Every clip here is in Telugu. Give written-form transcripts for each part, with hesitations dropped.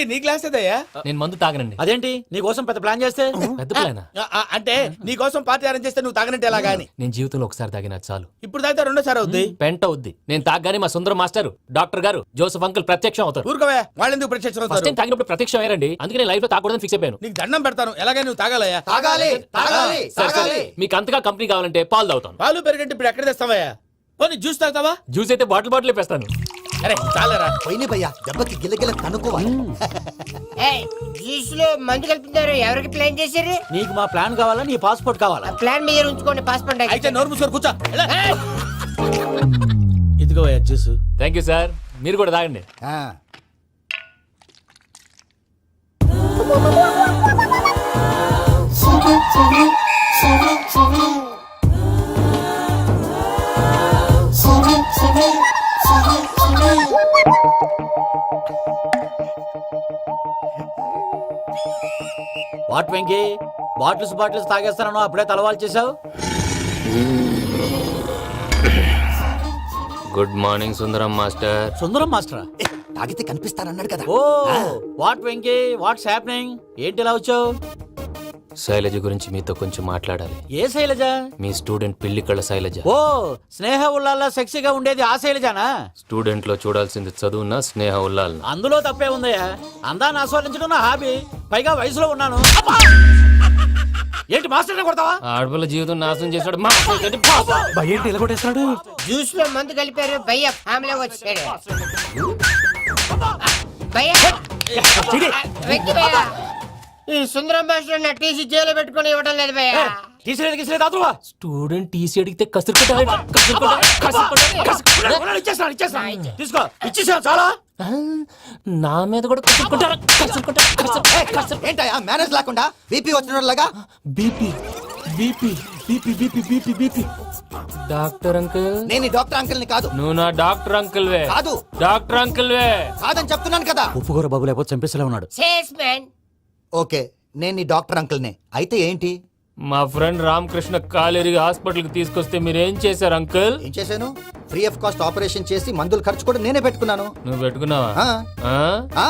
వెంకీ నీ గ్లాస్ ఏదయ్యా? నేను మందు తాగనండి. అదేంటి నీకోసం పెద్ద ప్లాన్ చేస్తే? పెద్ద ప్లానా? అంటే నీ కోసం పార్టీ అరేంజ్ చేస్తే నువ్వు తాగనంటే ఎలాగా అని. నేను జీవితంలో ఒకసారి తాగినా చాలు. ఇప్పుడు తాగితే రెండోసారి అవుద్ది. పెంట అవుద్ది. నేను తాగగానే మా సుందరం మాస్టర్, డాక్టర్ గారు, జోసఫ్ అంకుల్ ప్రత్యక్షం అవుతారు. ఊరుకోవే, వాళ్ళెందుకు ప్రత్యక్షం ఫస్ట్ అవుతారు? టైం తాగినప్పుడు ప్రత్యక్షం అయ్యారండి. అందుకే నేను లైఫ్ లో తాగకూడదని ఫిక్స్ అయిపోయాను. నీకు దండం పెడతాను, ఎలాగైనా నువ్వు తాగాలయ్యా. సరే సరే, మీకు అంతగా కంపెనీ కావాలంటే పాలు తాగుతాను. పాలు పెరిగంటే ఇప్పుడు ఎక్కడ తెస్తావయ్యా? పోనీ జ్యూస్ తాగుతావా? జ్యూస్ అయితే బాటిల్ బాటిల్ వేస్తాను. అరే చాలరా. పోయిన భయ్యా దెబ్బకి గిల్లగిల్ల తనుకోవాలి. జ్యూస్ లో మందు కలుపుతున్నారు. ఎవరికి ప్లాన్ చేశారు? నీకు మా ప్లాన్ కావాలా, నీ పాస్పోర్ట్ కావాలా? ప్లాన్ మీద ఉంచుకోండి, పాస్పోర్ట్ అయితే నోరు మూసుకొని కూర్చో. ఇదిగోవయ్యా జ్యూస్. Thank you sir. మీరు కూడా తాగండి. వాట్ వెంకీ, బాటిల్స్ తాగేస్తానో అప్పుడే తలవాలు చేసావు. Good morning Sundaram master. Sundaram మాస్టరా? తాగితే కనిపిస్తారన్నాడు కదా. Oh what Venky, what's happening? ఏంటి ఇలా వచ్చావు? శైలజ గురించి మీతో కొంచెం మాట్లాడాలి. ఏ శైలజ? మీ స్టూడెంట్ పిల్లి కళ్ళ శైలజ. ఓ స్నేహ ఉల్లాల్లో సెక్సీగా ఉండేది ఆ శైలజానా? స్టూడెంట్ లో చూడాల్సింది చదువున స్నేహ ఉల్లాల్. అందులో తప్పే ఉందయ్యా. అందాన్ని ఆస్వాదించడం నా హాబీ. పైగా వయసులో ఉన్నాను. ఏంటి మాస్టర్ కొడతావా? ఆడపిల్ల జీవితం నాశనం చేశాడు. ఏంటి ఇలా కొట్టేస్తున్నాడు? జ్యూస్ లో మందు కలిపారు. భయ్య ఫ్యామిలీ వచ్చాడు. భయ్య వెంకీ భయ్య, ఈ సుందరం భాష నా టీసీ జైలు పెట్టుకుని ఇవ్వడం లేదు భయ్య. తీసిలేదు స్టూడెంట్ టీసీ అడిగితే కసురు తీసుకో, ఇచ్చేసా చాలా. నా మీద కూడా ఏంటయ్యా మేనేజ్ లేకుండా బీపీ వచ్చినలాగా? BP BP BP BP BP BP. Doctor uncle, నేను ఈ డాక్టర్ అంకుల్ ని కాదు. నువ్వు నా డాక్టర్ అంకుల్ వే. కాదు డాక్టర్ అంకుల్ వే. కాదని చెప్తున్నాను కదా. ఉప్పుకూర బాబు లేకపోతే చంపేసేలా ఉన్నాడు. Sales man. ఓకే, నేను ఈ డాక్టర్ అంకుల్ నే. అయితే ఏంటి? మా ఫ్రెండ్ రామకృష్ణ కాలేరికి హాస్పిటల్ కి తీసుకొస్తే మీరేం చేశారు అంకుల్? ఏం చేశాను? ఫ్రీ ఆఫ్ కాస్ట్ ఆపరేషన్ చేసి మందులు ఖర్చు కూడా నేనే పెట్టుకున్నాను. నువ్వు పెట్టుకున్నావా? ఆ, ఆ.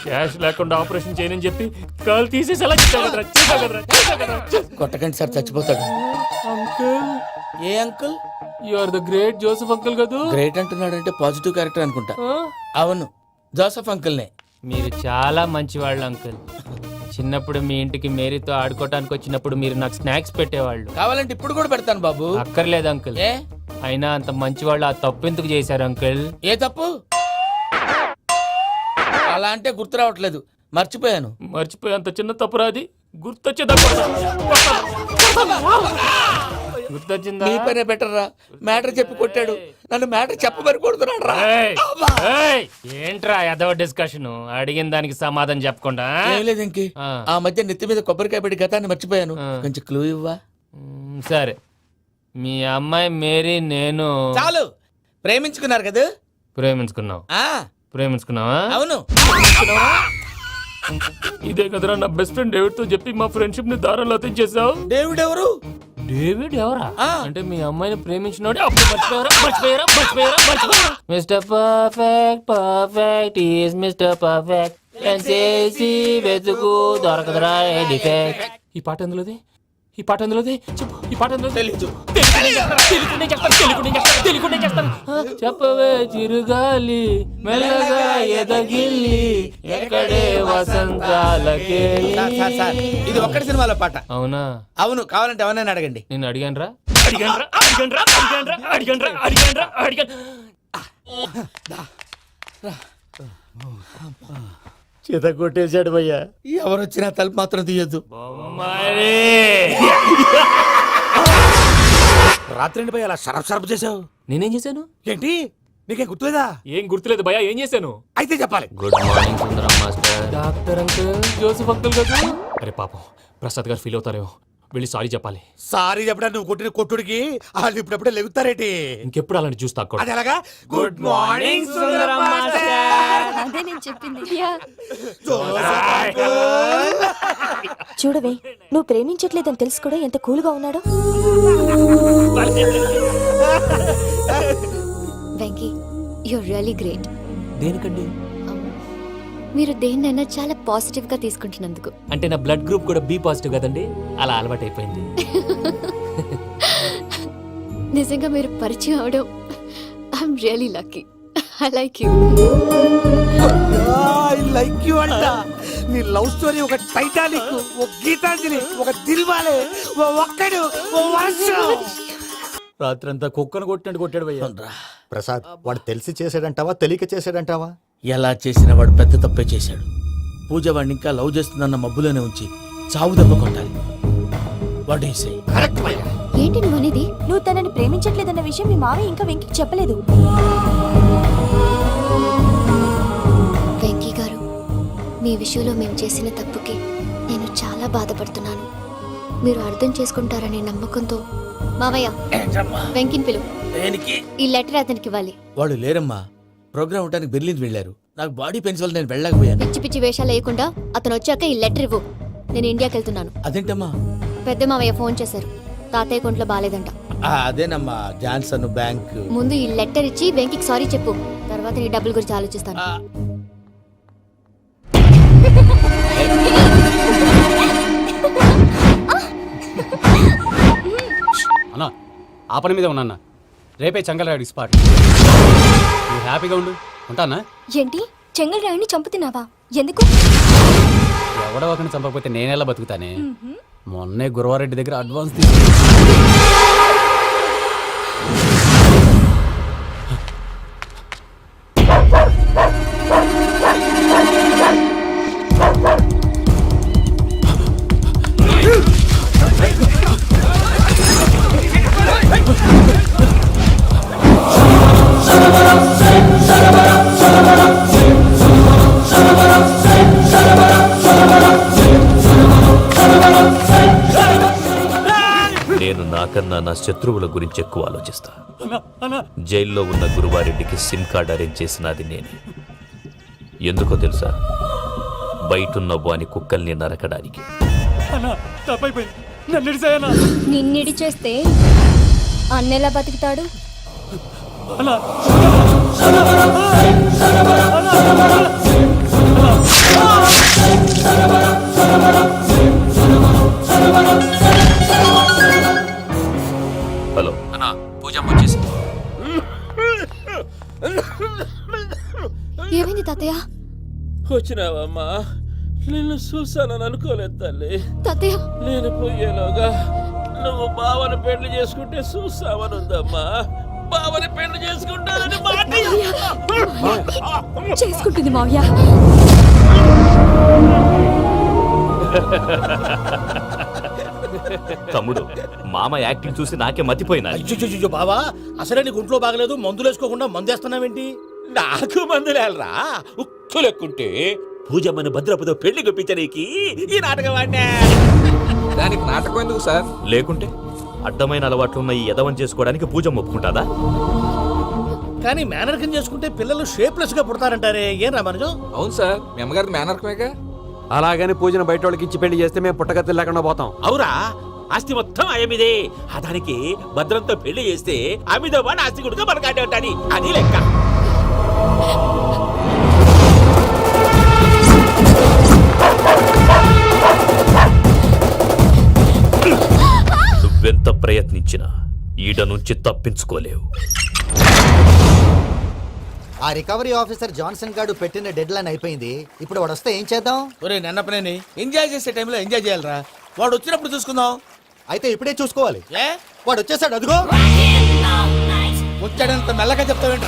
క్యాష్ లేకుండా ఆపరేషన్ చేయనని చెప్పి కాల్ తీసేసి ఎలా కొట్టకండి సార్, చచ్చిపోతాడు. అంకుల్, ఏ uncle? You are the great Joseph uncle కదా. గ్రేట్ అంటున్నాడంటే పాజిటివ్ క్యారెక్టర్ అనుకుంటా. అవును, జోసఫ్ అంకుల్నే. మీరు చాలా మంచివాళ్ళు అంకుల్. చిన్నప్పుడు మీ ఇంటికి మేరీతో ఆడుకోవటానికి వచ్చినప్పుడు మీరు నాకు స్నాక్స్ పెట్టేవాళ్ళు. కావాలంటే ఇప్పుడు కూడా పెడతాను బాబు. అక్కర్లేదు అంకుల్. ఏ అయినా అంత మంచివాళ్ళు ఆ తప్పు ఎందుకు చేశారు అంకుల్? ఏ తప్పు? అలా అంటే గుర్తు రావట్లేదు, మర్చిపోయాను. మర్చిపోయి అంత చిన్న తప్పురాది గుర్తొచ్చిందా? మీ పనే బెటర్ రా. మ్యాటర్ చెప్పి కొట్టాడు, నన్ను మ్యాటర్ చెప్పమని కొడుతున్నాడు రా. ఏంట్రా ఎదవ డిస్కషన్? అడిగిన దానికి సమాధానం చెప్పకుండా. ఏం లేదు ఇంకి, ఆ మధ్య నెత్తి మీద కొబ్బరికాయ పెట్టి గతాన్ని మర్చిపోయాను. కొంచెం క్లూ ఇవ్వా? సరే, మీ అమ్మాయి మేరీ నేను చాలు. ప్రేమించుకున్నారు కదా? ప్రేమించుకున్నావు. ప్రేమించుకున్నావా? అవును. ఇదే కదరా నా బెస్ట్ ఫ్రెండ్ డేవిడ్ తో చెప్పి మా ఫ్రెండ్షిప్ ని దారంలో తెచ్చేసావు. డేవిడ్ ఎవరు? డేవిడ్ ఎవరా? అంటే మీ అమ్మాయిని ప్రేమించినోడే అప్పుడు మర్చిపోయారా? Mister perfect perfect is mister perfect చేసి వెతుకు దొరకదురా డిఫెక్ట్. ఈ పాట ఎందులోది? చెప్పు. ఈ పాట ఎందులో? తెలీదు. చెప్పవే చిరుగాలి మెల్లగా ఎదగిల్లి ఎక్కడే వసంతాలకే. ఇది ఒక్కటి సినిమాలో పాట. అవునా? అవును. కావాలంటే ఎవరైనా అడగండి. నేను అడిగాను. చేత కొట్టేశాడు భయ్యా. ఎవరు వచ్చినా తలుపు మాత్రం తీయద్దు. రాత్రి భయ్య అలా షరఫ్ చేసావు. నేనేం చేశాను? ఏంటి నీకేం గుర్తులేదా? ఏం గుర్తులేదు భయ్యా. ఏం చేశాను? అయితే చెప్పాలి. Good morning Sundaram master. Doctor uncle, Joseph uncle కదా. అరే పాపం, ప్రసాద్ గారు ఫీల్ అవుతారేమో. వెళ్ళి సారీ చెప్పాలి. సారీ చెప్పడా? నువ్వు కొట్టిన కొట్టుడికి వాళ్ళు ఇప్పుడప్పుడే లెగుతారేటి? ఇంకెప్పుడు అలాంటి జ్యూస్ తాక్కూడదు. అది ఎలాగా? Good morning Sundaram master. అదే నేను చెప్పింది. చూడవే, నువ్వు ప్రేమించట్లేదని తెలుసు కూడా ఎంత కూల్గా ఉన్నాడో. Venky, you're really great. దేనికండి? మీరు దేన్నైనా చాలా పాజిటివ్ గా తీసుకుంటున్నందుకు. అంటే నా బ్లడ్ గ్రూప్ కూడా బి పాజిటివ్ కదండి, అలా అలవాటు అయిపోయింది. నిజంగా మీరు పరిచయం అవడం I'm really lucky. I like you. I like you అంట. నీ లవ్ స్టోరీ ఒక టైటానిక్, ఒక గీతాంజలి, ఒక దిల్వాలే, ఓ ఒక్కడు, ఓ వర్షం. రాత్రంతా కుక్కను కొట్టినట్టు కొట్టాడు భయ్యా. ప్రసాద్, వాడు తెలిసి చేసాడంటావా తెలియక చేసాడంటావా? ఎలా చేసినా వాడు పెద్ద తప్పే చేశాడు. పూజ వాడిని ఇంకా లవ్ చేస్తుందన్న మబ్బులోనే ఉంచి చావు దెబ్బ కొట్టాలి. What you say? కరెక్ట్ భయ్యా. ఏంటి నువ్వు అనేది? నువ్వు తనని ప్రేమించట్లేదన్న విషయం మీ మావయ్య ఇంకా వెంకికి చెప్పలేదు. వెంకీ గారు, మీ విషయంలో మేము చేసిన తప్పుకి నేను చాలా బాధపడుతున్నాను. మీరు అర్థం చేసుకుంటారనే నమ్మకంతో మావయ్య వెంకిని పిలువు. దేనికి? ఈ లెటర్ అతనికి ఇవ్వాలి. వాడు లేరమ్మా, ప్రోగ్రామ్ ఉండడానికి బెర్లిన్ వెళ్ళారు. నాకు బాడీ పెయిన్స్ వల్ల నేను వెళ్ళలేకపోయాను. పిచ్చి పిచ్చి వేషాలు వేయకుండా అతను వచ్చాక ఈ లెటర్ ఇవ్వు. నేను ఇండియాకి వెళ్తున్నాను. అదేంటమ్మా? పెద్ద మావయ్య ఫోన్ చేశారు. తాతయ్య కొంట్లో బాలేదంట. అదేనమ్మా, జాన్సన్ బ్యాంక్. ముందు ఈ లెటర్ ఇచ్చి వెంకికి సారీ చెప్పు. తర్వాత నీ డబ్బుల గురించి ఆలోచిస్తాను. అన్నా ఆ పని మీద ఉన్నా, రేపే చెంగల్రాయుడు స్పాట్. నువ్వు హ్యాపీగా ఉండు, ఉంటానా? ఏంటి, చెంగల్ రాయుడిని చంపుతున్నావా? ఎందుకు? ఎవడో ఒకరిని చంపకపోతే నేనెలా బతుకుతానే? మొన్నే గురవారెడ్డి దగ్గర అడ్వాన్స్ నేను నాకన్నా నా శత్రువుల గురించి ఎక్కువ ఆలోచిస్తా. జైల్లో ఉన్న గురువారెడ్డికి సిమ్ కార్డ్ అరేంజ్ చేసినది నేనే. ఎందుకో తెలుసా? బయటున్న వాని కుక్కల్ని నరకడానికి. నిన్నిడి చేస్తే అన్నెలా బతుకుతాడు? హలో అన్నా, పూజమ్మ వచ్చేసింది. ఏమైంది తాతయ్య? వచ్చినావమ్మా? నిన్ను చూసానని అనుకోలేదు తల్లి. తాతయ్య, నేను పోయేలోగా నువ్వు బావని పెళ్లి చేసుకుంటే చూస్తావని ఉందమ్మా. బావని పెళ్లి చేసుకుంటానని మాట చేసుకుంటుంది మావయ్య. తమ్ముడు, మామ యాక్టింగ్ చూసి నాకే మతిపోయినా. అయ్యో బావా, అసలే నీకు ఒంట్లో బాగలేదు, మందులు వేసుకోకుండా మందేస్తున్నావేంటి? నాకు మందులేలరా, ఉక్కు లెక్కుంటే పూజమ్మని భద్రపదో పెళ్లి గొప్పించనీకి ఈ నాటకం ఆడినా. దానికి నాటకం ఎందుకు సార్? లేకుంటే అడ్డమైన అలవాట్లున్న ఈ యదవం చేసుకోవడానికి పూజమ్మ ఒప్పుకుంటాదా? కానీ మేనర్కం చేసుకుంటే పిల్లలు షేప్లెస్ గా పుడతారంటారే, ఏం రామానుజం? అవును సార్, మీ అమ్మగారి మేనర్కమేగా. అలాగని పూజను బయట వాళ్ళకి ఇచ్చి పెళ్లి చేస్తే మేము పుట్టగతి లేకుండా పోతాం. అవురా, ఆస్తి మొత్తం ఆయమిదే. దానికి భద్రంతో పెళ్లి చేస్తే ఆమెతో వాడు ఆస్తి గుడిగా మనకాడే ఉంటాని, అది లెక్క. నువ్వెంత ప్రయత్నించినా ఈడ నుంచి తప్పించుకోలేవు. ఆ రికవరీ ఆఫీసర్ జాన్సన్ గారు పెట్టిన డెడ్ లైన్ అయిపోయింది. ఇప్పుడు వాడు వస్తే ఏం చేద్దాం? ఒరే నన్నపనేని, ఎంజాయ్ చేసే టైంలో ఎంజాయ్ చేయాలరా. వాడు వచ్చినప్పుడు చూసుకుందాం. అయితే ఇప్పుడే చూసుకోవాలి. ఏ వాడు వచ్చేసాడు, అదిగో. వచ్చాడంత మెల్లగా చెప్తావేంట?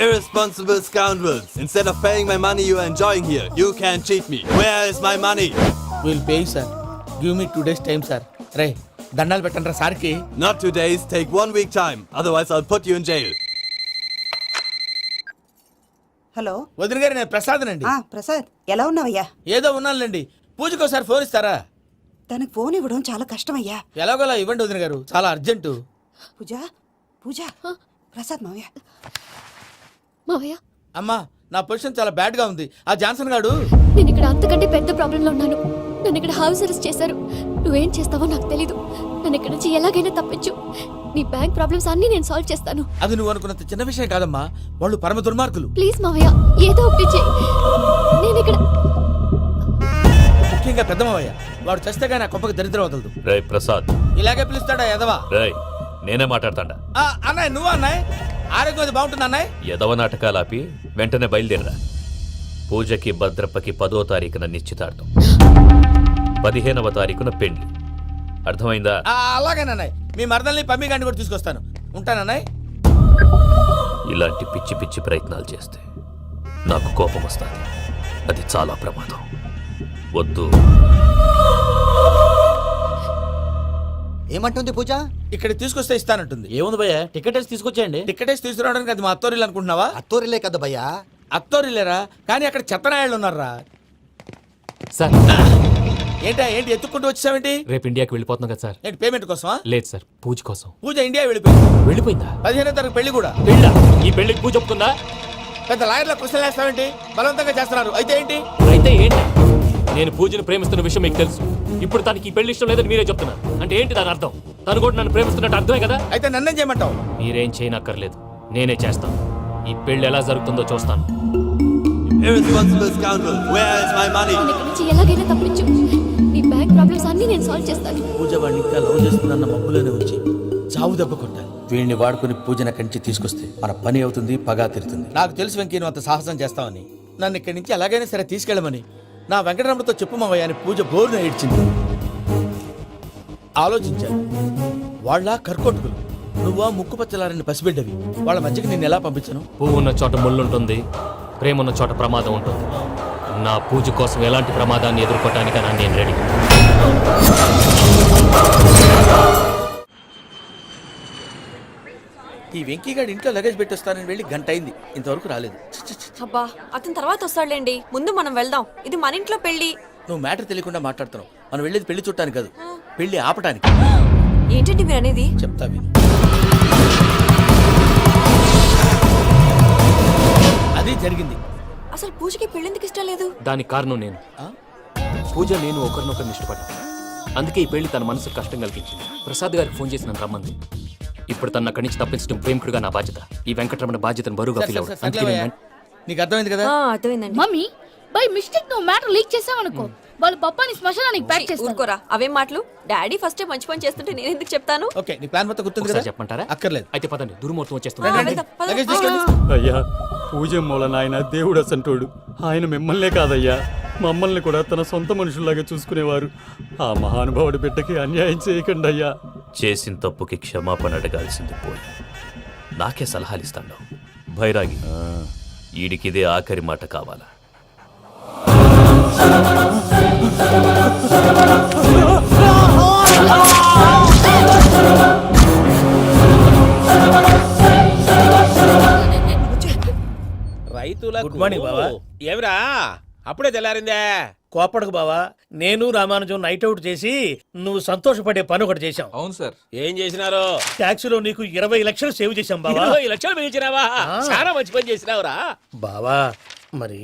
Irresponsible scoundrels. Instead of paying my money you are enjoying here, you can cheat me. Where is my money? Will pay sir. Give me 2 days time sir. రే దండాలు పెట్టండి రా సార్కి. Not 2 days, take 1 week time. Otherwise I'll put you in jail. Hello వదిన గారు, నేను ప్రసాదనండి. ప్రసాద్, ఎలా ఉన్నావయ్యా? ఏదో ఉన్నానులేండి. పూజకి ఒకసారి ఫోన్ ఇస్తారా? తనకు ఫోన్ ఇవ్వడం చాలా కష్టమయ్యా. ఎలాగోలా ఇవ్వండి వదిన గారు, చాలా అర్జెంటు. పూజ, పూజ ప్రసాద్ మావయ్య. మావయ్య అమ్మా నా పొజిషన్ చాలా బ్యాడ్ గా ఉంది. ఆ జాన్సన్ గాడు నేను ఇక్కడ అంతకంటే పెద్ద ప్రాబ్లంలో ఉన్నాను. నన్ను ఇక్కడ హౌస్ అరెస్ట్ చేశారు. నువ్వేం చేస్తావో నాకు తెలీదు. నన్ను ఇక్కడ నుంచి ఎలాగైనా తప్పించు. నీ బ్యాంక్ ప్రాబ్లమ్స్ అన్ని నేను సాల్వ్ చేస్తాను. అది నువ్వు అనుకున్నంత చిన్న విషయం కాదమ్మా. వాళ్ళు పరమ దుర్మార్గులు. ప్లీజ్ మావయ్య ఏదో ఒకటి చెయ్యి. నేను ఇక్కడ ముఖ్యంగా పెద్ద మావయ్య. వాడు చేస్తే కానీ ఆ కొంపకి దరిద్రం వదలదు. రే ప్రసాద్, ఇలాగే పిలుస్తాడా ఎదవా? రే నేనే మాట్లాడతాడా? అన్నయ్య నువ్వు అన్నయ్య ఆరోగ్యం అది బాగుంటుంది అన్నయ్య. ఎదవ నాటకాలు ఆపి వెంటనే బయలుదేరరా. పూజకి భద్రప్పకి 10వ తారీఖున నిశ్చితార్థం, 15వ తారీఖున పెళ్లి. అర్థమైందా? అలాగేనన్నయ్య. మీ మరదల్ని పమ్మి గండి కూడా తీసుకొస్తాను. ఉంటానన్నయ్య. ఇలాంటి పిచ్చి పిచ్చి ప్రయత్నాలు చేస్తే నాకు కోపం వస్తుంది. అది చాలా ప్రమాదం. వద్దు. ఏమంటుంది పూజ? ఇక్కడ తీసుకొస్తే ఇస్తానంటుంది. ఏముంది భయ్య, టికెట్ వేసి తీసుకొచ్చేయండి. టికెటేసి తీసుకురావడానికి అది మా అత్తోరిల్లు అనుకుంటున్నావా? అత్తూరిలే కదా భయ్యా. అత్తోరిల్లేరా, కానీ అక్కడ చెత్తనాయాళ్ళు ఉన్నారా. సార్ ఏంటి ఎత్తుక్కుంటూ వచ్చావేంటి? రేపు ఇండియాకి వెళ్ళిపోతున్నాం కదా సార్. ఏంటి పేమెంట్ కోసమా? లేదు సార్, పూజ కోసం. పూజ ఇండియా వెళ్ళిపోయింది. వెళ్ళిపోయిందా? 15వ తారీఖు పెళ్లి కూడా. పెళ్ళా? ఈ పెళ్లికి పూజ ఒప్పుకుందా? పెద్ద లాయర్ల క్వశ్చన్ వేస్తావేంటి? బలవంతంగా చేస్తున్నారు. అయితే ఏంటి? అయితే ఏంటి? నేను పూజను ప్రేమిస్తున్న విషయం మీకు తెలుసు. ఇప్పుడు తనకి ఈ పెళ్లి ఇష్టం లేదని మీరే చెప్తున్నారు. అంటే ఏంటి దాని అర్థం? తను కూడా నన్ను ప్రేమిస్తున్నట్టు అర్థమే కదా? అయితే నన్నేం చేయమంటావు? మీరేం చేయనక్కర్లేదు, నేనే చేస్తాను. ఈ పెళ్లి ఎలా జరుగుతుందో చూస్తాను. Irresponsible scoundrel, where is my money? నన్ను ఇక్కడ నుంచి ఎలాగైనా తప్పించు. నీ బ్యాంక్ ప్రాబ్లమ్స్ అన్ని నేను సాల్వ్ చేస్తాను. పూజ వాడిని ఇంకా లవ్ చేస్తుందన్న మబ్బులోనే ఉంచి చావు దెబ్బ కొట్టాలి. వీడిని వాడుకుని పూజన కంచి తీసుకొస్తే మన పని అవుతుంది, పగా తీరుతుంది. నాకు తెలుసు వెంకీ నువ్వు అంత సాహసం చేస్తావని. నన్ను ఇక్కడి నుంచి ఎలాగైనా సరే తీసుకెళ్ళమని నా వెంకటరమణతో చెప్పు మావయ్య అని పూజ బోరున ఏడ్చింది. ఆలోచించాను. వాళ్ళ కర్కోటకులు, నువ్వా ముక్కు పచ్చలారని పసిబిడ్డవి. వాళ్ళ మధ్యకి నేను ఎలా పంపించను? పువ్వు ఉన్న చోట ముళ్ళుంటుంది, ప్రేమ ఉన్న చోట ప్రమాదం ఉంటుంది. నా పూజ కోసం ఎలాంటి ప్రమాదాన్ని ఎదుర్కోవటానికైనా నేను రెడీ. ఈ వెంకీగాడి ఇంట్లో లగేజ్ పెట్టొస్తానని వెళ్ళి గంట అయింది, ఇంతవరకు రాలేదు. అబ్బా అతని తర్వాత వస్తాడులేండి, ముందు మనం వెళ్దాం. ఇది మన ఇంట్లో పెళ్లి. నువ్వు మ్యాటర్ తెలియకుండా మాట్లాడుతున్నావు. మనం వెళ్ళేది పెళ్లి చుట్టానికి కాదు, పెళ్లి ఆపటానికి. ఏంటండి మీరు అనేది? చెప్తా విను. అది జరిగింది. అసలు పూజకి పెళ్ళెందుకు ఇష్టం లేదు? దానికి కారణం నేను. పూజ నేను ఒకరినొకరిని ఇష్టపడ్డా. అందుకే ఈ పెళ్లి తన మనసుకు కష్టం కలిగించింది. ప్రసాద్ గారికి ఫోన్ చేసి నన్ను రమ్మంది. ఇప్పుడు తన అక్కడి నుంచి తప్పించడం ప్రేమికుడుగా నా బాధ్యత. ఈ వెంకటరమణ బాధ్యతను బరువుగా ఫీల్ అవ్వదు. అందుకే నేను నీకు అర్థమైంది కదా? అర్థమైందండి. మమ్మీ బై మిస్టేక్ నువ్వు మ్యాటర్ లీక్ చేసావనుకో, వాళ్ళు పప్పాని శ్మశానానికి ప్యాక్ చేస్తారు. ఊరుకోరా, అవేం మాటలు. డాడీ ఫస్ట్ మంచి పని చేస్తుంటే నేను ఎందుకు చెప్తాను? ఓకే, నీ ప్లాన్ మొత్తం గుర్తుంది కదా? ఒకసారి చెప్పమంటారా? అక్కర్లేదు. అయితే పదండి, దుర్ముహూర్తం వచ్చేస్తుంది. రండి, లగేజ్ తీసుకెళ్ళు. అయ్యా, పూజ మూలన ఆయన దేవుడు అసంటోడు. ఆయన మిమ్మల్నే కాదయ్యా, మమ్మల్ని కూడా తన సొంత మనుషుల్లాగా చూసుకునేవారు. ఆ మహానుభావుడి బిడ్డకి అన్యాయం చేయకండి అయ్యా. చేసిన తప్పుకి క్షమాపణ అడగాల్సింది పోయి నాకే సలహాలు ఇస్తాడు భైరాగి. ఈడికిదే ఆఖరి మాట కావాలా? రైతుల గుడ్ మార్నింగ్ బావా. ఏమిరా అప్పుడే తెల్లారిందే? కోపడకు బావా, నేను రామానుజం నైట్ అవుట్ చేసి నువ్వు సంతోషపడే పని ఒకటి చేశాం. అవును సార్. ఏం చేసినారు? ట్యాక్సీలో నీకు 20 లక్షలు సేవ్ చేశాం బావా. 20 లక్షలు మిగిల్చినావా? చాలా మంచి పని చేసినావురా బావా, మరి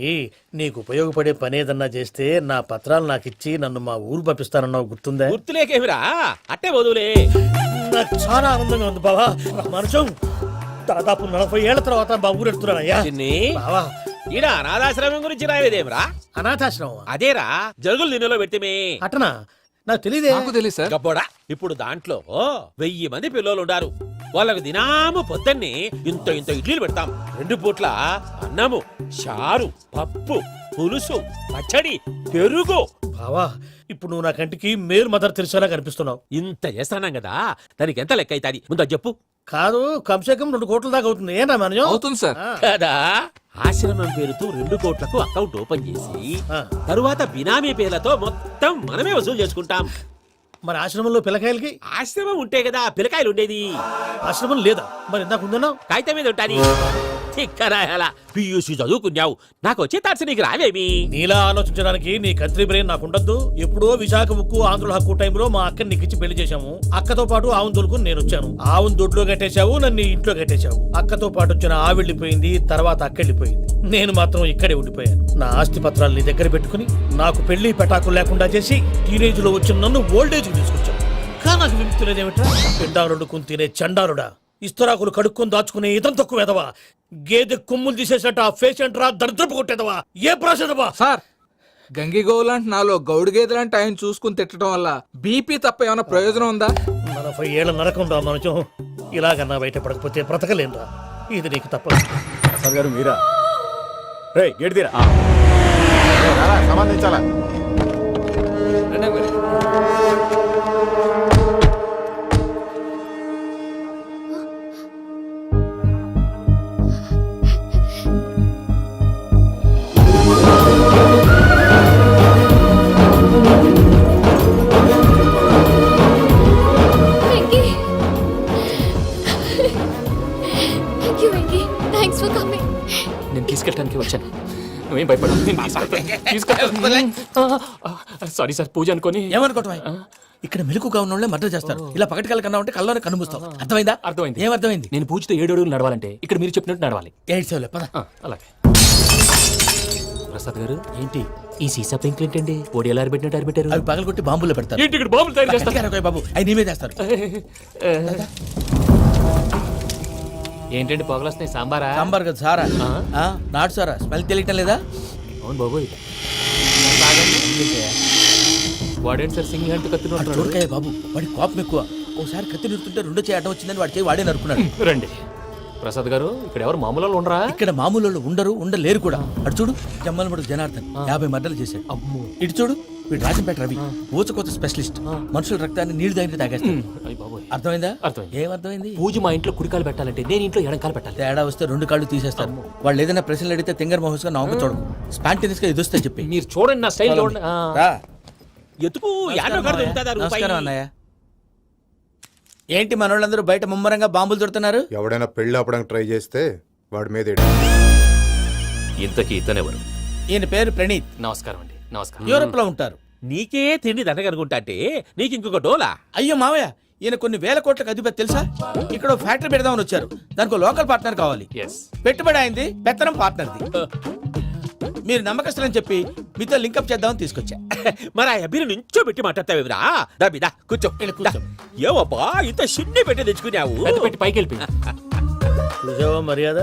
నీకు ఉపయోగపడే పని ఏదన్నా చేస్తే నా పత్రాలు నాకు ఇచ్చి నన్ను మా ఊరు పంపిస్తానన్నావు, గుర్తుందా? గుర్తులేకేమిరా, అట్టే వదులే. నాకు చాలా ఆనందంగా ఉంది బావా. రామానుజం, దాదాపు 40 ఏళ్ల తర్వాత మా ఊరు ఎడుతున్నానయ్యా. బావా, ఈడ అనాథాశ్రమం గురించి రాయలేదేమిరా? అనాథాశ్రమం అదేరా, జరుగులు దీనిలో పెట్టిమే. అటనా? నాకు తెలియదే. నాకు తెలియదు సార్. గబ్బోడా, ఇప్పుడు దాంట్లో 1000 మంది పిల్లలు ఉండారు. వాళ్ళకు దినాము పొద్దున్నే ఇంత ఇంత ఇడ్లీలు పెడతాం. 2 పూట్ల అన్నము, చారు, పప్పు, పులుసు, పచ్చడి, పెరుగు. బావా, ఇప్పుడు నువ్వు నా కంటికి మేలు మదర్ తెరిసేలా కనిపిస్తున్నావు. ఇంత చేస్తానం కదా, దానికి ఎంత లెక్క అవుతుంది ముందు అది చెప్పు. కాదు, కంసే కం 2 కోట్ల దాకా అవుతుంది. ఏనా మనం అవుతుంది సార్. కదా, ఆశ్రమం పేరుతో 2 కోట్లకు అకౌంట్ ఓపెన్ చేసి తరువాత బినామీ పేర్లతో మొత్తం మనమే వసూలు చేసుకుంటాం. మరి ఆశ్రమంలో పిల్లకాయలకి? ఆశ్రమం ఉంటే కదా పిల్లకాయలు ఉండేది. ఆశ్రమం లేదా? మరి ఇందాక ఉందన్నావు. కాగితం మీద ఉంటాది. తిక్కరాయాల పియూసీ చదువుకున్నావు నాకు వచ్చే తాట్స్ నీకు రావేమి? నీలా ఆలోచించడానికి నీ కత్రి బ్రెయిన్ నాకు ఉండద్దు. ఎప్పుడో విశాఖ ఉక్కు ఆంధ్రుల హక్కు టైంలో మా అక్కని నీకిచ్చి పెళ్లి చేశాము. అక్కతో పాటు ఆవును దొడుకుని నేను వచ్చాను. ఆవును దొడ్లో కట్టేశావు, నన్ను ఇంట్లో కట్టేశావు. అక్కతో పాటు వచ్చిన ఆవు వెళ్ళిపోయింది, తర్వాత అక్క వెళ్ళిపోయింది. నేను మాత్రం ఇక్కడే ఉండిపోయాను. నా ఆస్తి పత్రాలు నీ దగ్గర పెట్టుకుని నాకు పెళ్లి పెటాకులు లేకుండా చేసి టీనేజ్ లో వచ్చిన నన్ను ఓల్డేజ్ తీసుకొచ్చావు. కానీ నాకు విముక్తి లేదేమిట్రా? పిండారుడుకుని తినే చండారుడా, ఇస్తరాకులు కడుక్కొని దాచుకునే ఇతం తక్కువ ఎదవా, గేదె కొమ్ములు తీసేసట ఆ పేషెంట్ రా దరిద్రపు కొట్టేదవా, ఏ ప్రాసెదవా? సార్ గంగిగోవులాంటి నాలో గౌడు గేదెలాంటి ఆయన చూసుకుని తిట్టడం వల్ల బీపీ తప్ప ఏమైనా ప్రయోజనం ఉందా? 40 ఏళ్ల నరకం రా మనచం. ఇలాగన్నా బయటపడకపోతే బ్రతకలేనురా. ఇది నీకు తప్పదు. సార్ గారు మీరా? రే గేట్ తీరా. సంబంధించాలా? Venky, thank you Venky, thanks for coming. నేను తీసుకెళ్ళడానికి వచ్చాను, నువ్వేం భయపడవు. సారీ సార్, పూజ అనుకొని. ఏమనుకోవటం? ఇక్కడ మెలకుగా ఉన్న వాళ్ళే మర్డర్ చేస్తారు. ఇలా పగటి కళ్ళ కన్నా ఉంటే కళ్ళలోనే కనుమూస్తావు. అర్థమైందా? అర్థమైంది. ఏమర్థమైంది? నేను పూజతో 7 అడుగులు నడవాలంటే ఇక్కడ మీరు చెప్పినట్టు నడవాలి. 8 సేవలే పద. అలాగే. ప్రసాద్ గారు, ఏంటి ఈ సీసా పెంకులు ఏంటండి? ఓడి ఎలా అరబెట్టినట్టు అరబెట్టారు? అవి పగలగొట్టి బాంబులో పెడతారు. ఏంటి ఇక్కడ బాంబులు తయారు చేస్తారు? కట్టికారు బాబు, అవి నీవే చేస్తారు. ఏంటండి పొగలు వస్తున్నాయి? సాంబారా? సాంబార్ కదా సారా. నాటు సారా. స్మెల్ తెలియటం లేదా? అవును బాబు. వాడేంటి సార్ సింగిల్ హ్యాండ్ కత్తి చూడకాయ బాబు, వాడి కోపం ఎక్కువ. ఒకసారి కత్తి నిరుతుంటే 2 చేయి అడ్డం వచ్చిందని వాడి చేయి వాడే నరుకున్నాడు. రండి ప్రసాద్ గారు, ఇక్కడ ఎవరు మామూలు వాళ్ళు ఉండరా? ఇక్కడ మామూలు వాళ్ళు ఉండరు, ఉండలేరు కూడా. అటు చూడు, జమ్మలమడు జనార్దన్ 50 మర్డర్లు చేశాడు. అమ్మో. ఇటు చూడు, వీడు రాజంపేట రవి, ఊచకోత స్పెషలిస్ట్. మనుషుల రక్తాన్ని నీళ్లు దగ్గర తాగేస్తాడు. అర్థమైందా? అర్థమైంది. ఏమర్థమైంది? పూజ మా ఇంట్లో కుడికాలు పెట్టాలంటే నేను ఇంట్లో ఎడంకాలు పెట్టాలి. తేడా వస్తే 2 కాళ్ళు తీసేస్తారు. వాళ్ళు ఏదైనా ప్రశ్నలు అడిగితే తింగర్ మహోస్ గా నవ్వు చూడకు. స్పాంటినియస్ గా ఎదుస్తా చెప్పి. మీరు చూడండి, నా స్టైల్ చూడండి. ఎతుకు యాడో కాడ దొరుకుతుందా రూపాయి? నమస్కారం అన్నయ్య. ఏంటి మనోళ్ళందరూ బయట ముమ్మరంగా బాంబులు దొరుకుతున్నారు? ఎవడైనా పెళ్లి ఆపడానికి ట్రై చేస్తే వాడి మీద ఇంతకీ ఇతనెవరు? ఈయన పేరు ప్రణీత్. నమస్కారం అండి. నమస్కారం. యూరోప్ లో ఉంటారు. నీకే తిండి దండగనుకుంటా అంటే నీకు ఇంకొక డోలా? అయ్యో మావయ్య, ఈయన కొన్ని వేల కోట్లకు అధిపతి తెలుసా? ఇక్కడ ఫ్యాక్టరీ పెడదామని వచ్చారు. దానికి లోకల్ పార్ట్నర్ కావాలి. పెట్టుబడి అయింది, పెత్తనం పార్ట్నర్ది. మీరు నమ్మకస్తులని చెప్పి మీతో లింకప్ చేద్దామని తీసుకొచ్చా. మరి ఆ అబ్బిని నుంచో పెట్టి మాట్లాడతావేమిరా? దాబిదా కూర్చో. కూర్చో. ఏవబ్బా ఇంత షిన్ని పెట్టి తెచ్చుకున్నావు? పెట్టి పైకి వెళ్ళి చూసావా మర్యాద,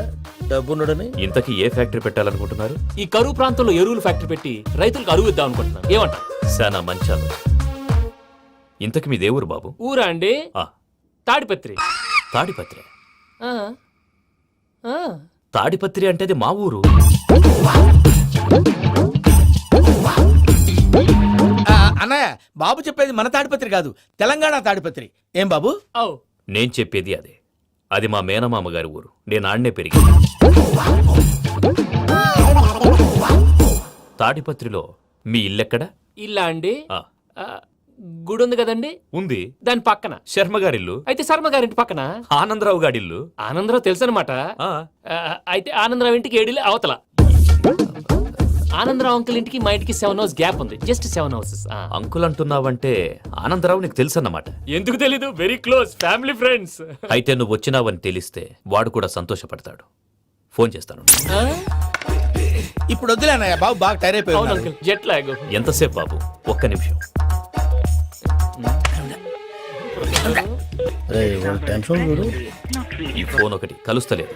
డబ్బున్నడని. ఇంతకీ ఏ ఫ్యాక్టరీ పెట్టాలనుకుంటున్నారు? ఈ కరువు ప్రాంతంలో ఎరువులు ఫ్యాక్టరీ పెట్టి రైతులకు అరువు ఇద్దాం అనుకుంటున్నాను. ఏమంటారు? శానా మంచాలు. ఇంతకి మీ దేవురు బాబు? ఊరా అండి? తాడిపత్రి. తాడిపత్రి? తాడిపత్రి అంటే అది మా ఊరు. అన్నయ్య, బాబు చెప్పేది మన తాడిపత్రి కాదు, తెలంగాణ తాడిపత్రి. ఏం బాబు? నేను చెప్పేది అదే. అది మా మేనమామ గారి ఊరు. నేను ఆడనే పెరిగి. తాడిపత్రిలో మీ ఇల్లెక్కడ? ఇల్లా అండి? గుడి ఉంది కదండి? ఉంది. దాని పక్కన శర్మ గారిల్లు. అయితే శర్మ గారింటి పక్కన ఆనందరావు గారిల్లు. ఆనందరావు తెలుసు అనమాట. అయితే ఆనందరావు ఇంటికి 7 అవతల. ఆనందరావు అంకుల్ ఇంటికి మా ఇంటికి 7 hours గ్యాప్ ఉంది. Just 7 hours. అంకుల్ అంటున్నావంటే ఆనందరావు నీకు తెలుసు అన్నమాట. ఎందుకు తెలీదు? Very close family friends. అయితే నువ్వు వచ్చినావని తెలిస్తే వాడు కూడా సంతోషపడతాడు. ఫోన్ చేస్తాను. ఇప్పుడు వద్దులే అన్నయ్య, బాబు బాగా టైర్ అయిపోయాడు. Jet lag. ఎంతసేపు బాబు? ఒక్క నిమిషం. ఈ ఫోన్ ఒకటి కలుస్తలేదు.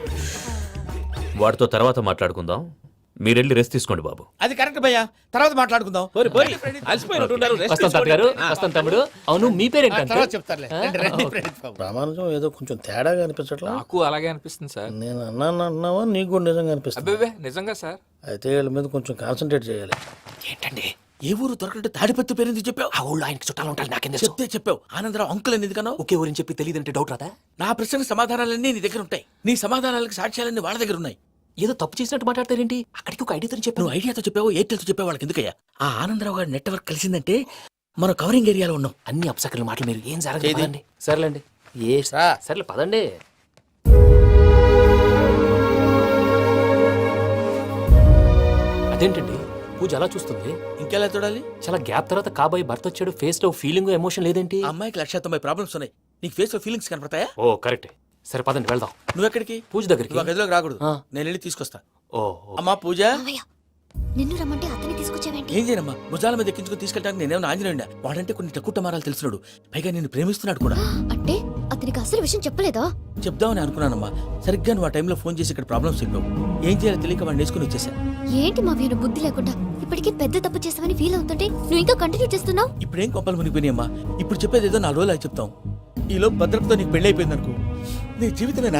వాడితో తర్వాత మాట్లాడుకుందాం. మీరెళ్ళి రెస్ట్ తీసుకోండి బాబు. అది కరెక్ట్ భయ్యా, తర్వాత మాట్లాడుకుందాం. వస్తాం తాత గారు, వస్తాం తమ్ముడు. అవును, మీ పేరేంటి? ప్రామాణికం ఏదో కొంచెం తేడాగా అనిపించట్లా? నాకు అలాగే అనిపిస్తుంది సార్. నేను అన్నావా నీకు కూడా నిజంగా అనిపిస్తుంది? అబ్బే నిజంగా సార్. అయితే వీళ్ళ మీద కొంచెం కాన్సన్ట్రేట్ చేయాలి. ఏంటండి ఏ ఊరు దొరకట్టు తాడిపత్రి పేరు ఎందుకు చెప్పావు? ఆ ఊళ్ళో ఆయనకి చుట్టాలు ఉంటారు. నాకేం చెప్తే చెప్పావు. ఆనందరావు అంకుల్ అని ఎందుకన్నావు? ఒకే ఊరిని చెప్పి తెలియదంటే డౌట్ రాదా? నా ప్రశ్నకు సమాధానాలన్నీ నీ దగ్గర ఉంటాయి. నీ సమాధానాలకు సాక్ష్యాలన్నీ వాళ్ళ దగ్గర ఉన్నాయి. ఏదో తప్పు చేసినట్టు మాట్లాడతారేంటి? అక్కడికి ఒక ఐడియాతో చెప్పావు. నువ్వు ఐడియాతో చెప్పావు, ఎయిర్టెల్తో చెప్పావు, వాళ్ళకి ఎందుకయ్యా? ఆ ఆనందరావు గారి నెట్వర్క్ కలిసిందంటే మనం కవరింగ్ ఏరియాలో ఉన్నాం. అన్ని అప్సకర్ల మాటలు మీరు ఏం జరగదండి. సర్లేండి. సర్లే పదండి. అదేంటండి పూజ అలా చూస్తుంది? ఇంకెలా చూడాలి? చాలా గ్యాప్ తర్వాత కాబోయే భర్త వచ్చాడు, ఫేస్ లో ఫీలింగ్ ఎమోషన్ లేదేంటి? ఆ అమ్మాయికి 190 ప్రాబ్లమ్స్ ఉన్నాయి. నీకు ఫేస్ లో ఫీలింగ్స్ కనపడతాయా? ఓ కరెక్టే. సరే పదండి వెళ్దాం. నువ్వు ఎక్కడికి? పూజ దగ్గరికి. నువ్వు ఆ గదిలోకి రాకూడదు. ఆ. నేను వెళ్ళి తీసుకొస్తా. ఓ అమ్మా పూజ, మావయ్య నిన్ను రమ్మంటే అతన్ని తీసుకొచ్చావేంటి? ఏం చేయనమ్మా, భుజాల మీద ఎక్కించుకుని తీసుకెళ్ళడానికి నేనేమన్నా ఆంజనేయుడా? వాడంటే కొన్ని తక్కువ టమారాలు తెలిసినాడు, పైగా నేను ప్రేమిస్తున్నాడు కూడా. అంటే అతనికి అసలు విషయం చెప్పలేదా? చెప్దామని అనుకున్నానమ్మా, సరిగ్గా నువ్వు ఆ టైంలో ఫోన్ చేసి ఇక్కడ ప్రాబ్లమ్స్ చెప్పావు. ఏం చేయాలో తెలియక వాడిని వేసుకుని వచ్చేసా. ఏంటి మావయ్య నువ్వు బుద్ధి లేకుండా ఇప్పటికీ పెద్ద తప్పు చేసావని ఫీల్ అవుతుంటే నువ్వు ఇంకా కంటిన్యూ చేస్తున్నావు? ఇప్పుడేం కొంపలు మునిగిపోయినాయమ్మా. ఇప్పుడు చెప్పేది ఏదో 4 రోజులు చెప్తాం. ఈలో భద్రతతో నీకు పెళ్లి అయిపోయింది అనుకో, నీ జీవితమే